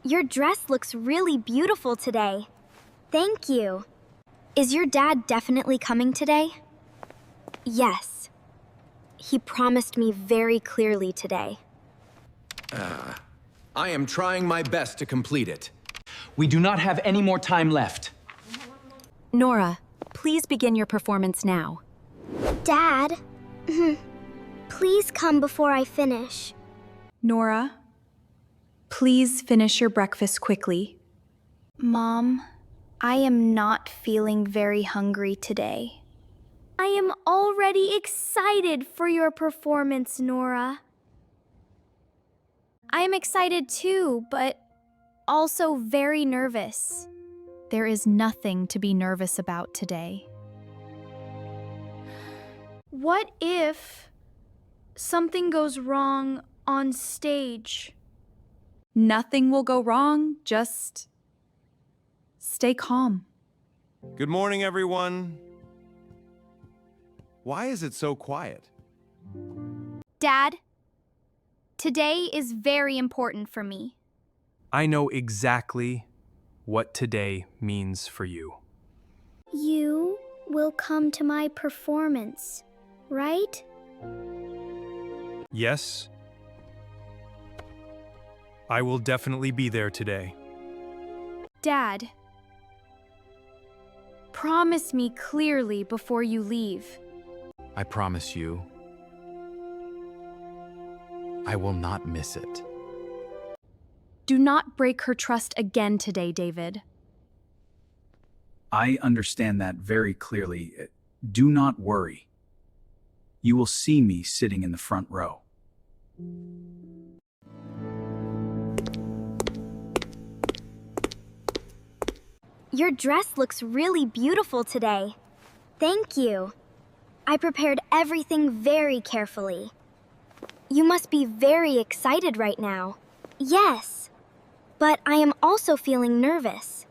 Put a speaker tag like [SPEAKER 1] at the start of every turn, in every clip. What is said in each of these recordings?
[SPEAKER 1] Your dress looks really beautiful today. Thank you. Is your dad definitely coming today? Yes. He promised me very clearly today.
[SPEAKER 2] I am trying my best to complete it.
[SPEAKER 3] We do not have any more time left.
[SPEAKER 4] Nora, please begin your performance now.
[SPEAKER 1] Dad, please come before I finish.
[SPEAKER 4] Nora, please finish your breakfast quickly.
[SPEAKER 5] Mom, I am not feeling very hungry today.
[SPEAKER 1] I am already excited for your performance, Nora.
[SPEAKER 5] I am excited too, but also very nervous. There is nothing to be nervous about today.
[SPEAKER 6] What if something goes wrong on stage?
[SPEAKER 4] Nothing will go wrong, just stay calm.
[SPEAKER 7] Good morning, everyone. Why is it so quiet?
[SPEAKER 5] Dad, today is very important for me.
[SPEAKER 8] I know exactly what today means for you.
[SPEAKER 1] You will come to my performance, right?
[SPEAKER 8] Yes, I will definitely be there today.
[SPEAKER 6] Dad, promise me clearly before you leave.
[SPEAKER 2] I promise you, I will not miss it.
[SPEAKER 4] Do not break her trust again today, David.
[SPEAKER 9] I understand that very clearly. Do not worry. You will see me sitting in the front row.
[SPEAKER 1] Your dress looks really beautiful today. Thank you. I prepared everything very carefully. You must be very excited right now. Yes, but I am also feeling nervous.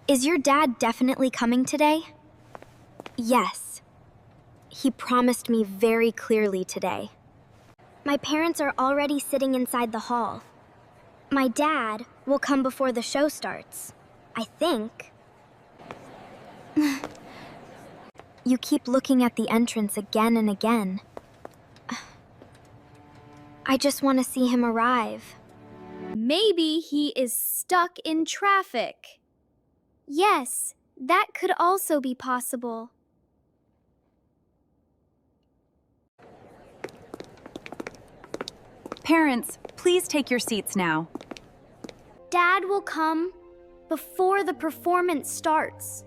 [SPEAKER 1] Is your dad definitely coming today? Yes. He promised me very clearly today. My parents are already sitting inside the hall. My dad will come before the show starts, I think. You keep looking at the entrance again and again. I just want to see him arrive.
[SPEAKER 5] Maybe he is stuck in traffic.
[SPEAKER 1] Yes, that could also be possible.
[SPEAKER 4] Parents, please take your seats now.
[SPEAKER 1] Dad will come before the performance starts.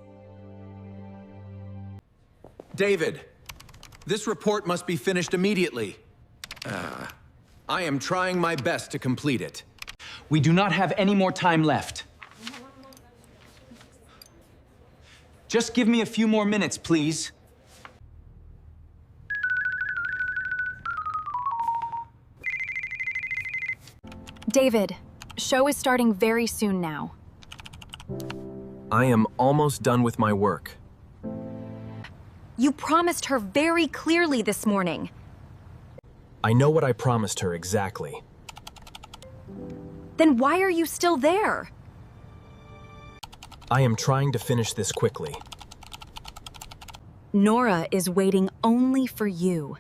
[SPEAKER 2] David, this report must be finished immediately. I am trying my best to complete it.
[SPEAKER 3] We do not have any more time left. Just give me a few more minutes, please.
[SPEAKER 4] David, show is starting very soon now.
[SPEAKER 8] I am almost done with my work.
[SPEAKER 4] You promised her very clearly this morning.
[SPEAKER 8] I know what I promised her exactly.
[SPEAKER 4] Then why are you still there?
[SPEAKER 8] I am trying to finish this quickly.
[SPEAKER 4] Nora is waiting only for you.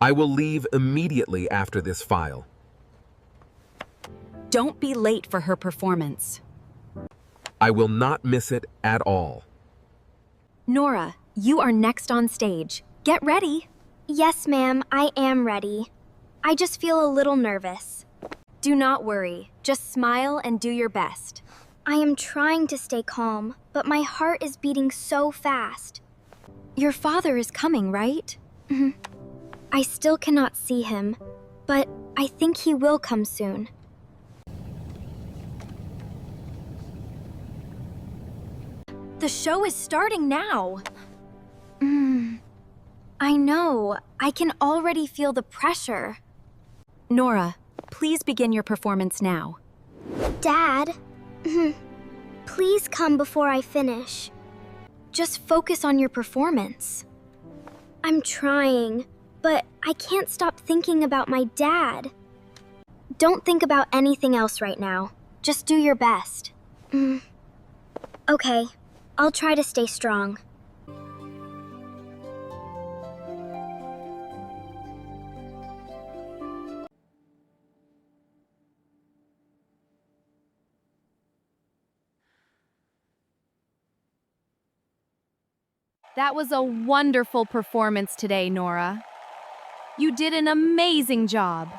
[SPEAKER 10] I will leave immediately after this file.
[SPEAKER 4] Don't be late for her performance.
[SPEAKER 10] I will not miss it at all.
[SPEAKER 4] Nora, you are next on stage. Get ready.
[SPEAKER 1] Yes, ma'am, I am ready. I just feel a little nervous.
[SPEAKER 4] Do not worry. Just smile and do your best.
[SPEAKER 1] I am trying to stay calm, but my heart is beating so fast.
[SPEAKER 4] Your father is coming, right?
[SPEAKER 1] I still cannot see him, but I think he will come soon.
[SPEAKER 4] The show is starting now.
[SPEAKER 1] I know. I can already feel the pressure.
[SPEAKER 4] Nora, please begin your performance now.
[SPEAKER 1] Dad, please come before I finish. Just focus on your performance. I'm trying, but I can't stop thinking about my dad. Don't think about anything else right now. Just do your best. Okay, I'll try to stay strong.
[SPEAKER 5] That was a wonderful performance today, Nora. You did an amazing job.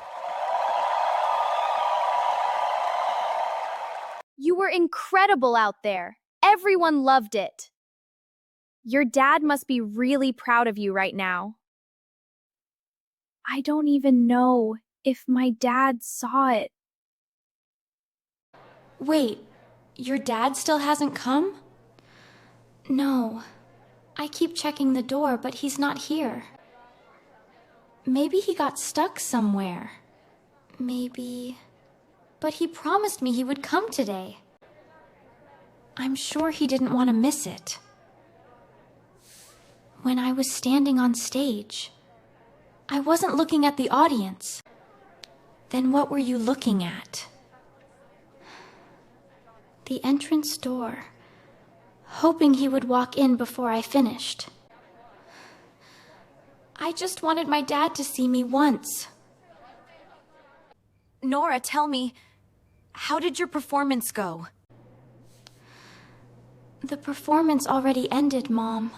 [SPEAKER 6] You were incredible out there. Everyone loved it.
[SPEAKER 5] Your dad must be really proud of you right now.
[SPEAKER 6] I don't even know if my dad saw it.
[SPEAKER 11] Wait, your dad still hasn't come? No. I keep checking the door, but he's not here. Maybe he got stuck somewhere. Maybe... But he promised me he would come today. I'm sure he didn't want to miss it. When I was standing on stage, I wasn't looking at the audience. Then what were you looking at? The entrance door, hoping he would walk in before I finished. I just wanted my dad to see me once.
[SPEAKER 4] Nora, tell me, how did your performance go?
[SPEAKER 11] The performance already ended, Mom.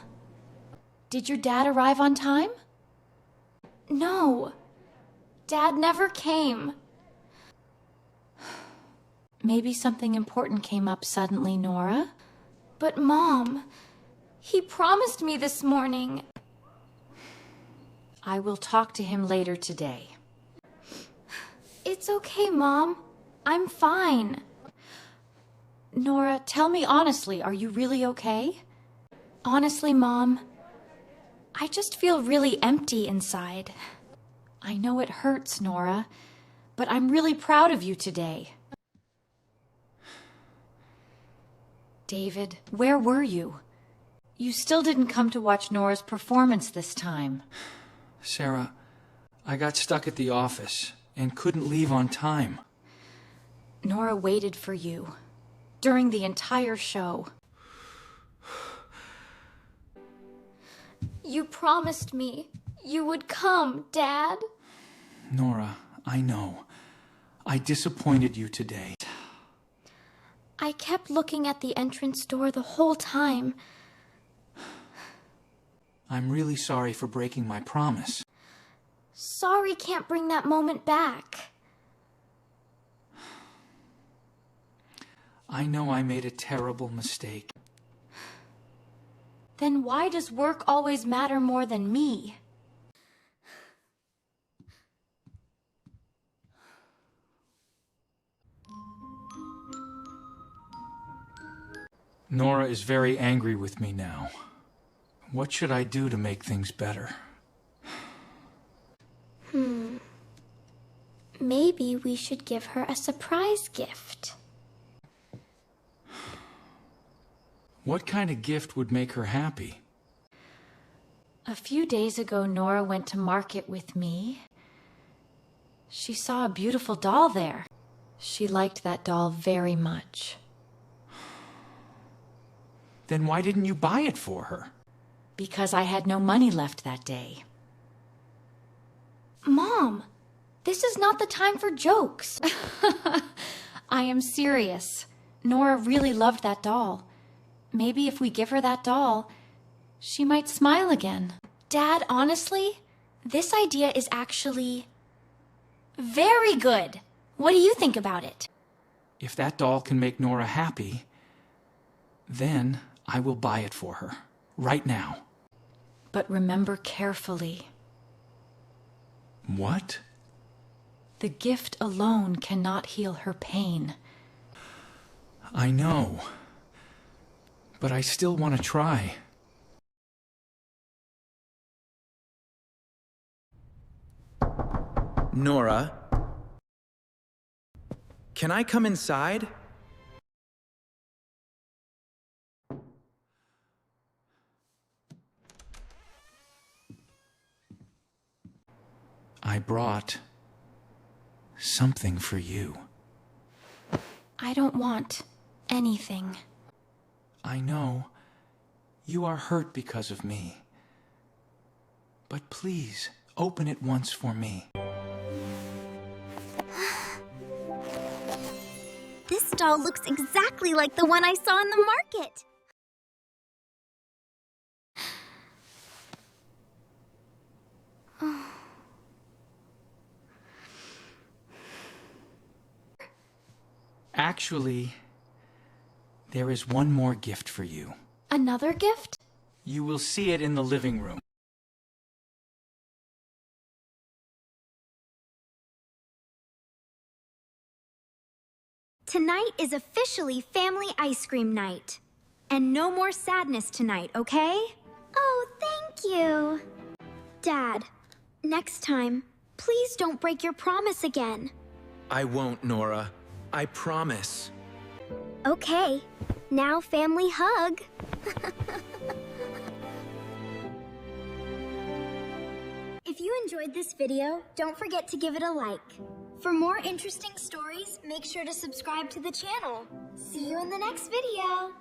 [SPEAKER 4] Did your dad arrive on time?
[SPEAKER 11] No. Dad never came.
[SPEAKER 4] Maybe something important came up suddenly, Nora.
[SPEAKER 11] But Mom, he promised me this morning.
[SPEAKER 4] I will talk to him later today.
[SPEAKER 11] It's okay, Mom. I'm fine.
[SPEAKER 4] Nora, tell me honestly, are you really okay?
[SPEAKER 11] Honestly, Mom, I just feel really empty inside.
[SPEAKER 4] I know it hurts, Nora, but I'm really proud of you today. David, where were you? You still didn't come to watch Nora's performance this time.
[SPEAKER 3] Sara, I got stuck at the office and couldn't leave on time.
[SPEAKER 4] Nora waited for you during the entire show.
[SPEAKER 11] You promised me you would come, Dad.
[SPEAKER 3] Nora, I know. I disappointed you today.
[SPEAKER 11] I kept looking at the entrance door the whole time.
[SPEAKER 3] I'm really sorry for breaking my promise.
[SPEAKER 11] Sorry can't bring that moment back.
[SPEAKER 3] I know I made a terrible mistake.
[SPEAKER 4] Then why does work always matter more than me?
[SPEAKER 3] Nora is very angry with me now. What should I do to make things better?
[SPEAKER 11] Maybe we should give her a surprise gift.
[SPEAKER 3] What kind of gift would make her happy?
[SPEAKER 4] A few days ago, Nora went to market with me. She saw a beautiful doll there. She liked that doll very much.
[SPEAKER 3] Then why didn't you buy it for her?
[SPEAKER 4] Because I had no money left that day.
[SPEAKER 11] Mom, this is not the time for jokes.
[SPEAKER 4] I am serious. Nora really loved that doll. Maybe if we give her that doll, she might smile again.
[SPEAKER 11] Dad, honestly, this idea is actually very good. What do you think about it?
[SPEAKER 3] If that doll can make Nora happy, then I will buy it for her, right now.
[SPEAKER 4] But remember carefully.
[SPEAKER 3] What?
[SPEAKER 4] The gift alone cannot heal her pain.
[SPEAKER 3] I know. But I still want to try.
[SPEAKER 2] Nora? Can I come inside?
[SPEAKER 3] I brought something for you.
[SPEAKER 11] I don't want anything.
[SPEAKER 3] I know you are hurt because of me. But please, open it once for me.
[SPEAKER 1] This doll looks exactly like the one I saw in the market.
[SPEAKER 3] Actually, there is one more gift for you.
[SPEAKER 11] Another gift?
[SPEAKER 3] You will see it in the living room.
[SPEAKER 1] Tonight is officially family ice cream night. And no more sadness tonight, okay? Oh, thank you. Dad, next time, please don't break your promise again.
[SPEAKER 2] I won't, Nora. I promise.
[SPEAKER 1] Okay, now family hug. If you enjoyed this video, don't forget to give it a like. For more interesting stories, make sure to subscribe to the channel. See you in the next video.